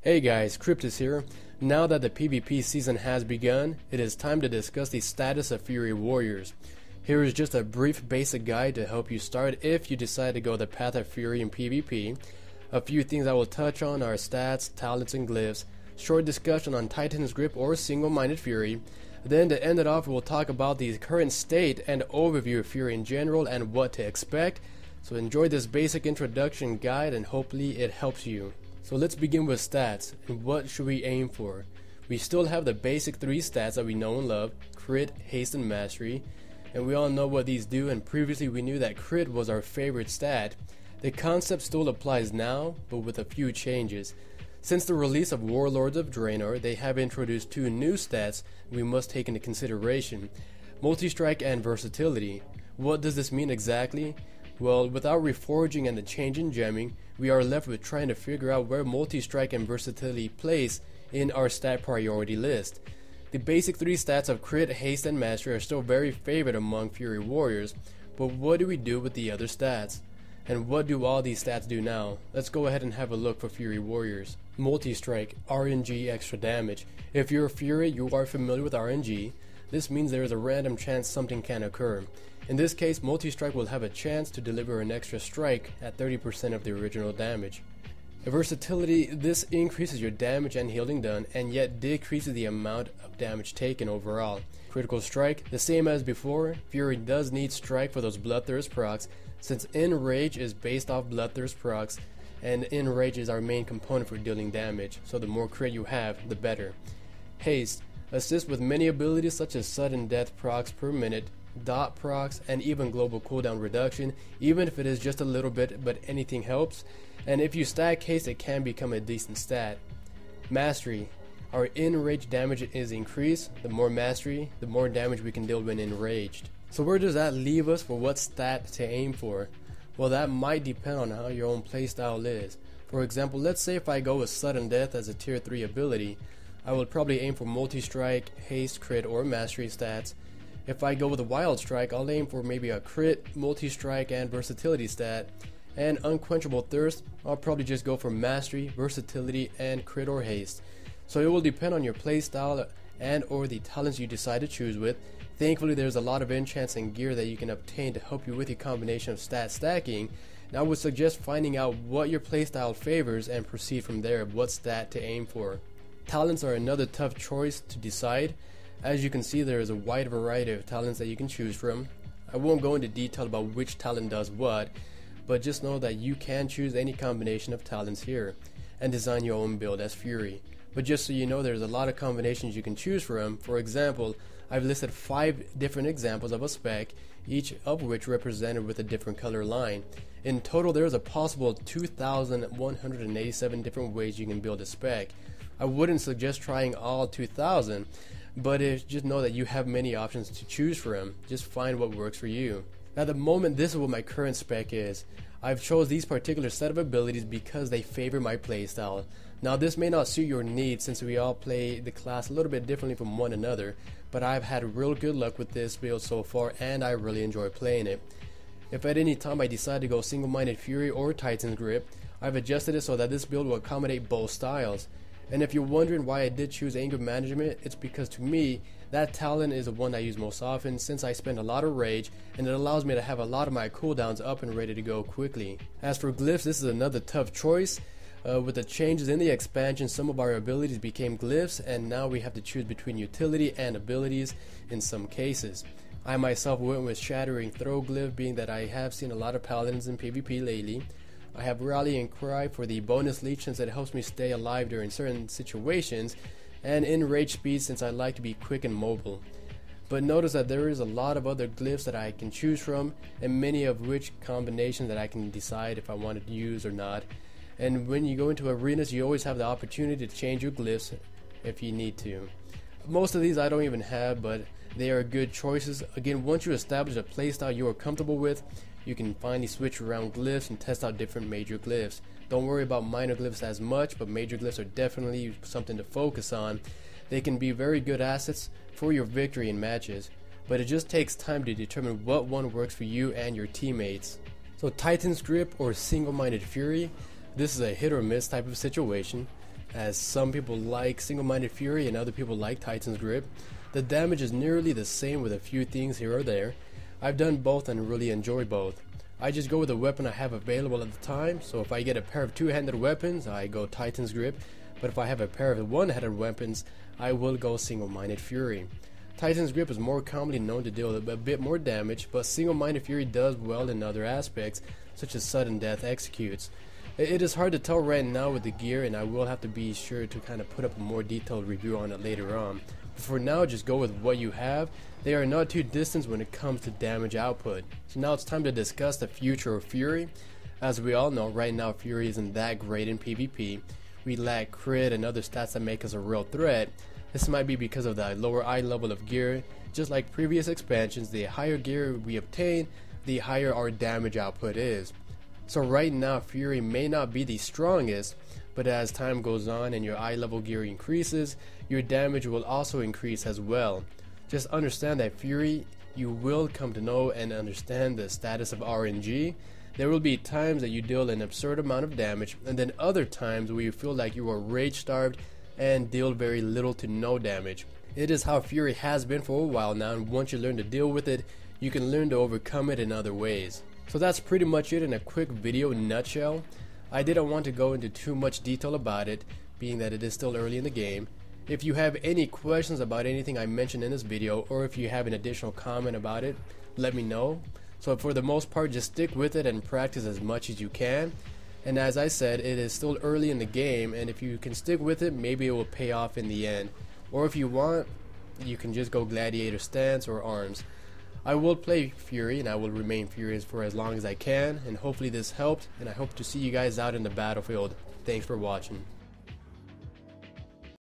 Hey guys, Kryptus here. Now that the PvP season has begun, it is time to discuss the status of Fury Warriors. Here is just a brief basic guide to help you start if you decide to go the path of Fury in PvP. A few things I will touch on are stats, talents, and glyphs, short discussion on Titan's Grip or Single-Minded Fury. Then to end it off, we'll talk about the current state and overview of Fury in general and what to expect. So enjoy this basic introduction guide and hopefully it helps you. So let's begin with stats, and what should we aim for? We still have the basic 3 stats that we know and love, crit, haste, and mastery, and we all know what these do, and previously we knew that crit was our favorite stat. The concept still applies now, but with a few changes. Since the release of Warlords of Draenor, they have introduced 2 new stats we must take into consideration, multi-strike and versatility. What does this mean exactly? Well, without reforging and the change in gemming, we are left with trying to figure out where multi-strike and versatility place in our stat priority list. The basic 3 stats of crit, haste, and mastery are still very favored among Fury Warriors, but what do we do with the other stats? And what do all these stats do now? Let's go ahead and have a look for Fury Warriors. Multi-strike, RNG extra damage. If you're a Fury, you are familiar with RNG. This means there is a random chance something can occur. In this case, multi-strike will have a chance to deliver an extra strike at 30% of the original damage. Versatility, this increases your damage and healing done, and yet decreases the amount of damage taken overall. Critical strike, the same as before, Fury does need strike for those bloodthirst procs, since Enrage is based off bloodthirst procs, and Enrage is our main component for dealing damage, so the more crit you have, the better. Haste, assist with many abilities such as sudden death procs per minute, dot procs, and even global cooldown reduction, even if it is just a little bit, but anything helps. And if you stack haste, it can become a decent stat. Mastery, our enraged damage is increased. The more mastery, the more damage we can deal when enraged. So where does that leave us for what stat to aim for? Well, that might depend on how your own playstyle is. For example, let's say if I go with sudden death as a tier 3 ability, I will probably aim for multi-strike, haste, crit, or mastery stats. If I go with a wild strike, I'll aim for maybe a crit, multi-strike, and versatility stat. And unquenchable thirst, I'll probably just go for mastery, versatility, and crit or haste. So it will depend on your playstyle and or the talents you decide to choose with. Thankfully, there's a lot of enchants and gear that you can obtain to help you with your combination of stat stacking. And I would suggest finding out what your playstyle favors and proceed from there of what stat to aim for. Talents are another tough choice to decide. As you can see, there is a wide variety of talents that you can choose from. I won't go into detail about which talent does what, but just know that you can choose any combination of talents here and design your own build as Fury. But just so you know, there's a lot of combinations you can choose from. For example, I've listed 5 different examples of a spec, each of which represented with a different color line. In total, there's a possible 2,187 different ways you can build a spec. I wouldn't suggest trying all 2,000, but just know that you have many options to choose from. Just find what works for you. At the moment, this is what my current spec is. I've chose these particular set of abilities because they favor my playstyle. Now this may not suit your needs since we all play the class a little bit differently from one another, but I've had real good luck with this build so far and I really enjoy playing it. If at any time I decide to go Single-Minded Fury or Titan's Grip, I've adjusted it so that this build will accommodate both styles. And if you're wondering why I did choose anger management, it's because to me, that talent is the one I use most often since I spend a lot of rage and it allows me to have a lot of my cooldowns up and ready to go quickly. As for glyphs, this is another tough choice. With the changes in the expansion, some of our abilities became glyphs and now we have to choose between utility and abilities in some cases. I myself went with Shattering Throw glyph, being that I have seen a lot of paladins in PvP lately. I have Rallying Cry for the bonus leech since it helps me stay alive during certain situations, and Enrage Speed since I like to be quick and mobile. But notice that there is a lot of other glyphs that I can choose from, and many of which combinations that I can decide if I want to use or not. And when you go into arenas, you always have the opportunity to change your glyphs if you need to. Most of these I don't even have, but they are good choices. Again, once you establish a playstyle you are comfortable with, you can finally switch around glyphs and test out different major glyphs. Don't worry about minor glyphs as much, but major glyphs are definitely something to focus on. They can be very good assets for your victory in matches, but it just takes time to determine what one works for you and your teammates. So Titan's Grip or Single-Minded Fury, this is a hit or miss type of situation. as some people like Single-Minded Fury and other people like Titan's Grip. The damage is nearly the same with a few things here or there. I've done both and really enjoy both. I just go with the weapon I have available at the time, so if I get a pair of two-handed weapons, I go Titan's Grip, but if I have a pair of one-handed weapons, I will go Single-Minded Fury. Titan's Grip is more commonly known to deal a bit more damage, but Single-Minded Fury does well in other aspects, such as sudden death executes. It is hard to tell right now with the gear, and I will have to be sure to kind of put up a more detailed review on it later on. But for now, just go with what you have. They are not too distant when it comes to damage output. So now it's time to discuss the future of Fury. As we all know, right now Fury isn't that great in PvP. We lack crit and other stats that make us a real threat. This might be because of the lower eye level of gear. Just like previous expansions, the higher gear we obtain, the higher our damage output is. So right now Fury may not be the strongest, but as time goes on and your eye level gear increases, your damage will also increase as well. Just understand that Fury, you will come to know and understand the status of RNG. There will be times that you deal an absurd amount of damage, and then other times where you feel like you are rage starved and deal very little to no damage. It is how Fury has been for a while now, and once you learn to deal with it, you can learn to overcome it in other ways. So that's pretty much it in a quick video nutshell. I didn't want to go into too much detail about it, being that it is still early in the game. If you have any questions about anything I mentioned in this video, or if you have an additional comment about it, let me know. So for the most part, just stick with it and practice as much as you can. And as I said, it is still early in the game, and if you can stick with it, maybe it will pay off in the end. Or if you want, you can just go Gladiator stance or arms. I will play Fury, and I will remain furious for as long as I can, and hopefully this helped, and I hope to see you guys out in the battlefield. Thanks for watching.